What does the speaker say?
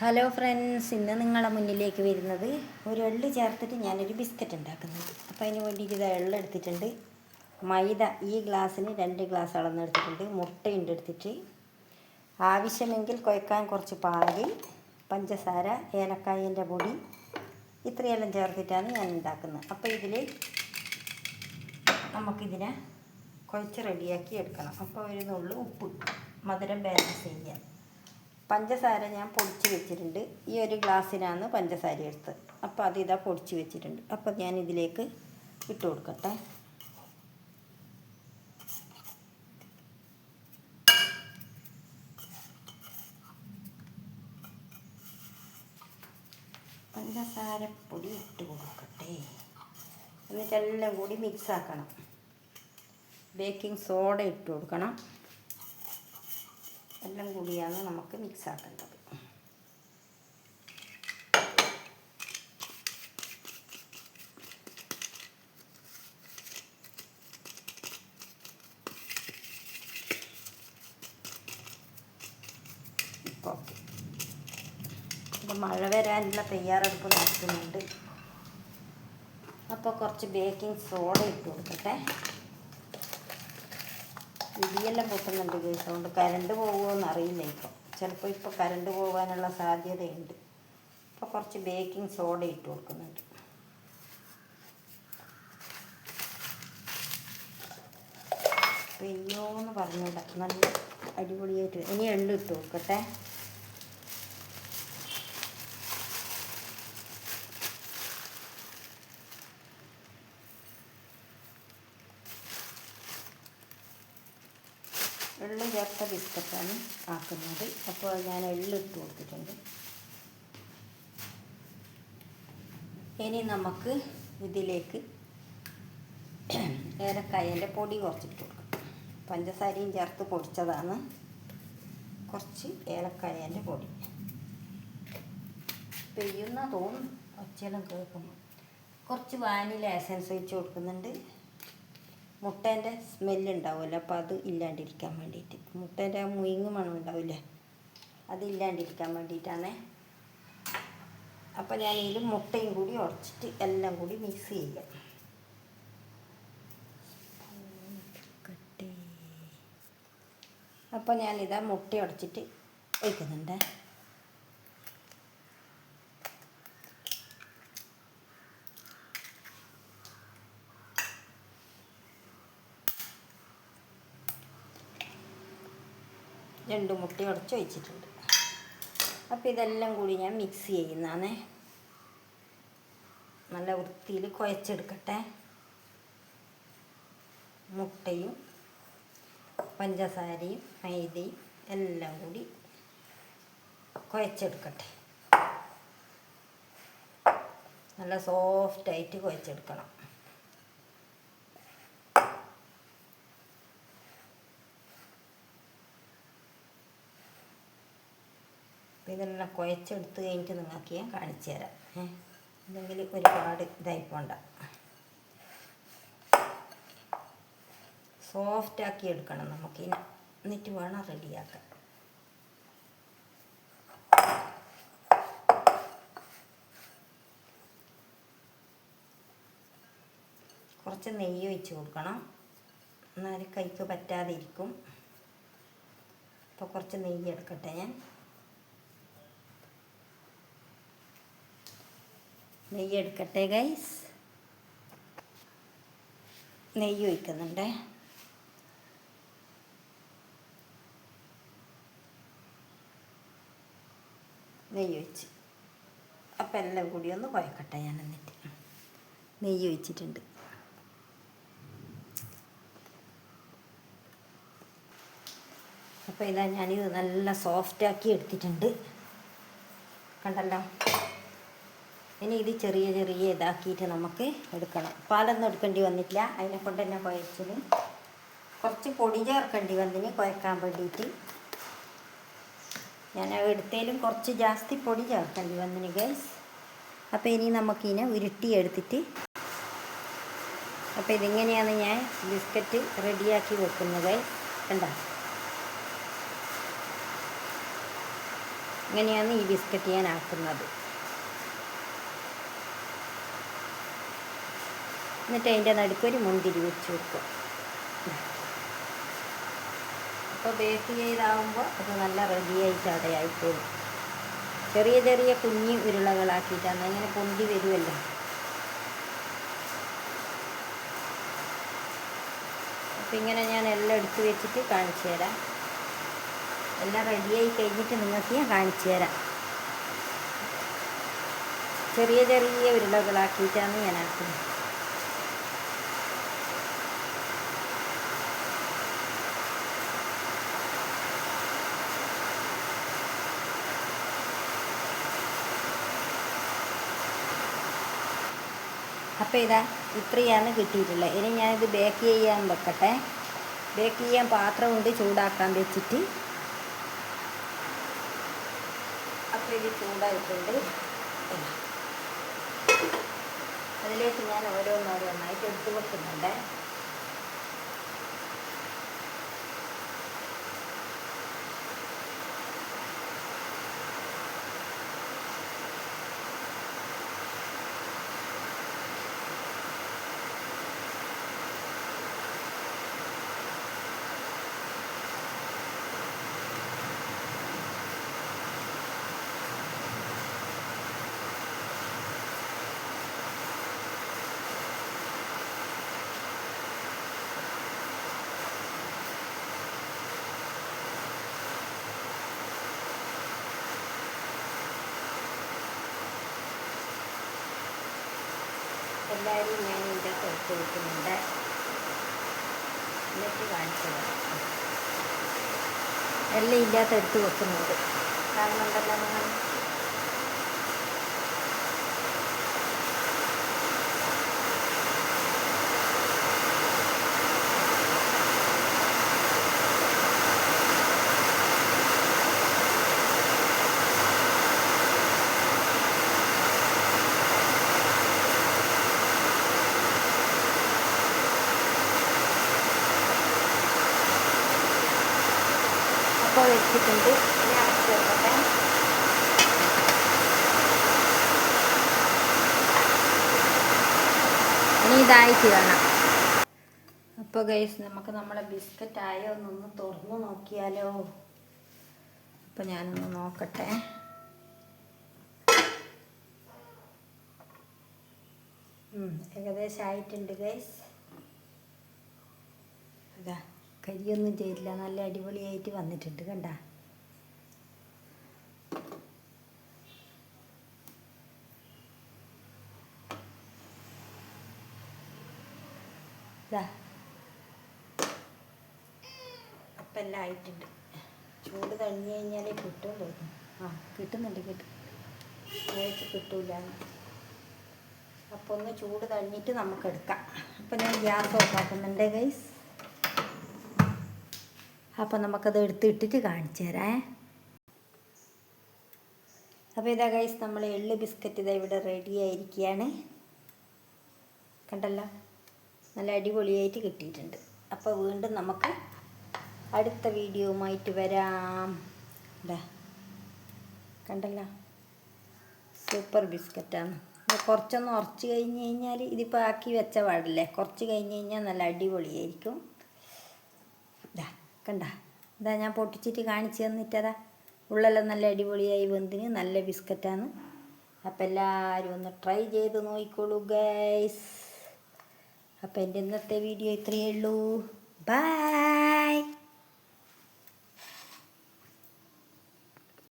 Hello friends, ഇന്ന് നിങ്ങളെ മുന്നിലേക്ക് വരുന്നത് ഒരു എള്ള് ചേർത്തിട്ട് ഞാനൊരു ബിസ്ക്കറ്റ് ഉണ്ടാക്കുന്നുണ്ട്. അപ്പോൾ അതിന് വേണ്ടിയിട്ട് ഇത് എള്ള് എടുത്തിട്ടുണ്ട്, മൈദ ഈ ഗ്ലാസ്സിന് 2 ഗ്ലാസ് അളന്നെടുത്തിട്ടുണ്ട്, മുട്ടയുണ്ട് എടുത്തിട്ട്, ആവശ്യമെങ്കിൽ കുഴക്കാൻ കുറച്ച് പാല്, പഞ്ചസാര, ഏലക്കായൻ്റെ പൊടി, ഇത്രയെല്ലാം ചേർത്തിട്ടാണ് ഞാൻ ഉണ്ടാക്കുന്നത്. അപ്പോൾ ഇതിൽ നമുക്കിതിനെ കുഴച്ച് റെഡിയാക്കി എടുക്കണം. അപ്പോൾ ഒരു നുള്ളു ഉപ്പ്, മധുരം ബാലൻസ് ചെയ്യാൻ. പഞ്ചസാര ഞാൻ പൊടിച്ച് വെച്ചിട്ടുണ്ട്. ഈ ഒരു ഗ്ലാസ്സിനാണ് പഞ്ചസാര എടുത്തത്. അപ്പോൾ അതിതാ പൊടിച്ച് വെച്ചിട്ടുണ്ട്. അപ്പോൾ ഞാൻ ഇതിലേക്ക് ഇട്ട് കൊടുക്കട്ടെ. പഞ്ചസാരപ്പൊടി ഇട്ട് കൊടുക്കട്ടെ. എന്നിട്ടെല്ലാം കൂടി മിക്സ് ആക്കണം. ബേക്കിംഗ് സോഡ ഇട്ട് കൊടുക്കണം. എല്ലാം കൂടിയാണ് നമുക്ക് മിക്സ് ആക്കേണ്ടത്. ഓക്കെ, ഇത് മഴ വരാനുള്ള തയ്യാറെടുപ്പ് നടത്തുന്നുണ്ട്. അപ്പോൾ കുറച്ച് ബേക്കിംഗ് സോഡ ഇട്ട് കൊടുക്കട്ടെ. ഇടിയെല്ലാം പൊട്ടുന്നുണ്ട് കേസ്, അതുകൊണ്ട് കറണ്ട് പോകുമോയെന്ന് അറിയില്ല. ഇപ്പോൾ കറണ്ട് പോകാനുള്ള സാധ്യതയുണ്ട്. അപ്പോൾ കുറച്ച് ബേക്കിംഗ് സോഡ ഇട്ട് കൊടുക്കുന്നുണ്ട്. പെയ്യോന്ന് പറഞ്ഞില്ല, നല്ല അടിപൊളിയായിട്ട്. ഇനി എള്ള് ഇട്ട് കൊടുക്കട്ടെ. എള്ള് ചേർത്ത ബിസ്ക്കറ്റാണ് ആക്കുന്നത്. അപ്പോൾ ഞാൻ എള്ള് ഇട്ട് കൊടുത്തിട്ടുണ്ട്. ഇനി നമുക്ക് ഇതിലേക്ക് ഏലക്കായൻ്റെ പൊടി കുറച്ചിട്ട് കൊടുക്കാം. പഞ്ചസാരയും ചേർത്ത് പൊടിച്ചതാണ്. കുറച്ച് ഏലക്കായൻ്റെ പൊടി. പെയ്യുന്ന തോന്നുന്നു, ഒച്ചയെല്ലാം കേൾക്കുമ്പോൾ. കുറച്ച് വാനില എസൻസ് ഒഴിച്ച് കൊടുക്കുന്നുണ്ട്. മുട്ടേൻ്റെ സ്മെല്ലുണ്ടാവുമല്ലോ, അപ്പോൾ അത് ഇല്ലാണ്ടിരിക്കാൻ വേണ്ടിയിട്ട്. മുട്ടേൻ്റെ മുയിങ്ങ് മണം ഉണ്ടാവില്ലേ, അത് ഇല്ലാണ്ടിരിക്കാൻ വേണ്ടിയിട്ടാണ്. അപ്പോൾ ഞാൻ ഇതിൽ മുട്ടയും കൂടി ഉടച്ചിട്ട് എല്ലാം കൂടി മിക്സ് ചെയ്യാം. അപ്പോൾ ഞാനിതാ മുട്ട ഉടച്ചിട്ട് ഒഴിക്കുന്നുണ്ട്. രണ്ട് മുട്ട ഉടച്ച് വെച്ചിട്ടുണ്ട്. അപ്പോൾ ഇതെല്ലാം കൂടി ഞാൻ മിക്സ് ചെയ്യുന്നതാണ്. നല്ല വൃത്തിയിൽ കുഴച്ചെടുക്കട്ടെ. മുട്ടയും പഞ്ചസാരയും മൈദയും എല്ലാം കൂടി കുഴച്ചെടുക്കട്ടെ. നല്ല സോഫ്റ്റായിട്ട് കുഴച്ചെടുക്കണം. ഇതെല്ലാം കുഴച്ചെടുത്ത് കഴിഞ്ഞിട്ട് നിങ്ങൾക്ക് ഞാൻ കാണിച്ചു തരാം. അല്ലെങ്കിൽ ഒരുപാട് ഇതായി പോണ്ട. സോഫ്റ്റാക്കി എടുക്കണം നമുക്കിതിനെ, എന്നിട്ട് വേണം റെഡിയാക്കാൻ. കുറച്ച് നെയ്യ് ഒഴിച്ച് കൊടുക്കണം, എന്നാൽ കൈക്ക് പറ്റാതെ ഇരിക്കും. അപ്പോൾ കുറച്ച് നെയ്യ് എടുക്കട്ടെ. ഞാൻ നെയ്യ് എടുക്കട്ടെ ഗൈസ്. നെയ്യ് ഒഴിക്കുന്നുണ്ട്. നെയ്യ് ഒഴിച്ച് അപ്പം എല്ലാം കൂടി ഒന്ന് കുഴക്കട്ടെ. ഞാൻ എന്നിട്ട് നെയ്യ് ഒഴിച്ചിട്ടുണ്ട്. അപ്പോൾ ഇതാ ഞാനിത് നല്ല സോഫ്റ്റാക്കി എടുത്തിട്ടുണ്ട്, കണ്ടല്ലോ. ഇനി ഇത് ചെറിയ ചെറിയ ഇതാക്കിയിട്ട് നമുക്ക് എടുക്കണം. പാലൊന്നും എടുക്കേണ്ടി വന്നിട്ടില്ല, അതിനെ കൊണ്ട് തന്നെ കുഴച്ചത്. കുറച്ച് പൊടി ചേർക്കേണ്ടി വന്നിന് കുഴക്കാൻ വേണ്ടിയിട്ട്. ഞാൻ എടുത്തതിലും കുറച്ച് ജാസ്തി പൊടി ചേർക്കേണ്ടി വന്നിന് ഗൈസ്. അപ്പോൾ ഇനി നമുക്കിതിനെ ഉരുട്ടിയെടുത്തിട്ട്, അപ്പോൾ ഇതിങ്ങനെയാണ് ഞാൻ ബിസ്ക്കറ്റ് റെഡിയാക്കി വെക്കുന്നത്. കണ്ടോ, ഇങ്ങനെയാണ് ഈ ബിസ്ക്കറ്റ് ഞാൻ ആക്കുന്നത്. എന്നിട്ട് അതിൻ്റെ നടുക്കൊരു മുന്തിരി വെച്ച് കൊടുക്കും. അപ്പോൾ ബേക്ക് ചെയ്താകുമ്പോൾ അത് നല്ല റെഡിയായിട്ട് അവിടെ ആയിക്കോളും. ചെറിയ ചെറിയ കുഞ്ഞി ഉരുളകളാക്കിയിട്ടാണ് അങ്ങനെ പൊന്തി വരുമല്ലോ. അപ്പം ഇങ്ങനെ ഞാൻ എല്ലാം എടുത്ത് വെച്ചിട്ട് കാണിച്ചു തരാം. എല്ലാം റെഡിയായി കഴിഞ്ഞിട്ട് നിങ്ങൾക്ക് ഞാൻ കാണിച്ചു തരാം. ചെറിയ ചെറിയ ഉരുളകളാക്കിയിട്ടാണ് ഞാൻ ആക്കുന്നത്. അപ്പോൾ ഇതാ ഇത്രയാണ് കിട്ടിയിട്ടുള്ളത്. ഇനി ഞാനിത് ബേക്ക് ചെയ്യാൻ വെക്കട്ടെ. ബേക്ക് ചെയ്യാൻ പാത്രം കൊണ്ട് ചൂടാക്കാൻ വെച്ചിട്ട്, അപ്പോൾ ഇത് ചൂടായിട്ടുണ്ട്. അതിലേക്ക് ഞാൻ ഓരോന്നോരോന്നായിട്ട് എടുത്ത് വെക്കുന്നുണ്ട്. എല്ലാവരും ഞാൻ ഇതിൻ്റെ കൊടുത്ത് വെക്കുന്നുണ്ട്. എന്നിട്ട് കാണിച്ചത് എല്ലാം ഇതിൻ്റെ എടുത്ത് വെക്കുന്നുണ്ട്. കാണുന്നുണ്ടല്ലോ നിങ്ങൾ. അപ്പോൾ വെച്ചിട്ടുണ്ട്. ഇനി അടച്ച് വെക്കട്ടെ. ഇനി ഇതായിട്ട് വേണം. അപ്പോൾ ഗൈസ് നമുക്ക് നമ്മളെ ബിസ്ക്കറ്റ് ആയോ എന്നൊന്ന് തുറന്ന് നോക്കിയാലോ. അപ്പോൾ ഞാനൊന്ന് നോക്കട്ടെ. ഏകദേശം ആയിട്ടുണ്ട് ഗൈസ്. അതാ കരിയൊന്നും ചെയ്തില്ല, നല്ല അടിപൊളിയായിട്ട് വന്നിട്ടുണ്ട്. കണ്ട അപ്പം എല്ലാം ആയിട്ടുണ്ട്. ചൂട് തണിഞ്ഞു കഴിഞ്ഞാലേ കിട്ടും തോന്നുന്നു. കിട്ടുന്നുണ്ട്. കിട്ടൂല. അപ്പോൾ ഒന്ന് ചൂട് തണിഞ്ഞിട്ട് നമുക്കെടുക്കാം. അപ്പം ഞാൻ ഗ്യാസ് ഓഫാക്കുന്നുണ്ട് ഗൈസ്. അപ്പം നമുക്കത് എടുത്തിട്ടിട്ട് കാണിച്ചു തരാം. അപ്പോൾ ഇതാ ഗൈസ്, നമ്മൾ എള്ള് ബിസ്ക്കറ്റ് ഇതാ ഇവിടെ റെഡി ആയിരിക്കുകയാണ്. കണ്ടല്ലോ, നല്ല അടിപൊളിയായിട്ട് കിട്ടിയിട്ടുണ്ട്. അപ്പോൾ വീണ്ടും നമുക്ക് അടുത്ത വീഡിയോയുമായിട്ട് വരാം. ഇതാ കണ്ടല്ലോ, സൂപ്പർ ബിസ്ക്കറ്റാണ്. കുറച്ചൊന്ന് ഉറച്ച് കഴിഞ്ഞ് കഴിഞ്ഞാൽ, ഇതിപ്പോൾ ആക്കി വെച്ച പാടില്ലേ, കുറച്ച് കഴിഞ്ഞ് കഴിഞ്ഞാൽ നല്ല അടിപൊളിയായിരിക്കും. ഇതാ കണ്ട, ഇതാ ഞാൻ പൊട്ടിച്ചിട്ട് കാണിച്ചു തന്നിട്ടതാ. ഉള്ളെല്ലാം നല്ല അടിപൊളിയായി വെന്തിന് നല്ല ബിസ്ക്കറ്റാണ്. അപ്പം എല്ലാവരും ഒന്ന് ട്രൈ ചെയ്ത് നോക്കിക്കോളൂ ഗൈസ്. അപ്പം എൻ്റെ ഇന്നത്തെ വീഡിയോ ഇത്രയേ ഉള്ളൂ. ബൈ.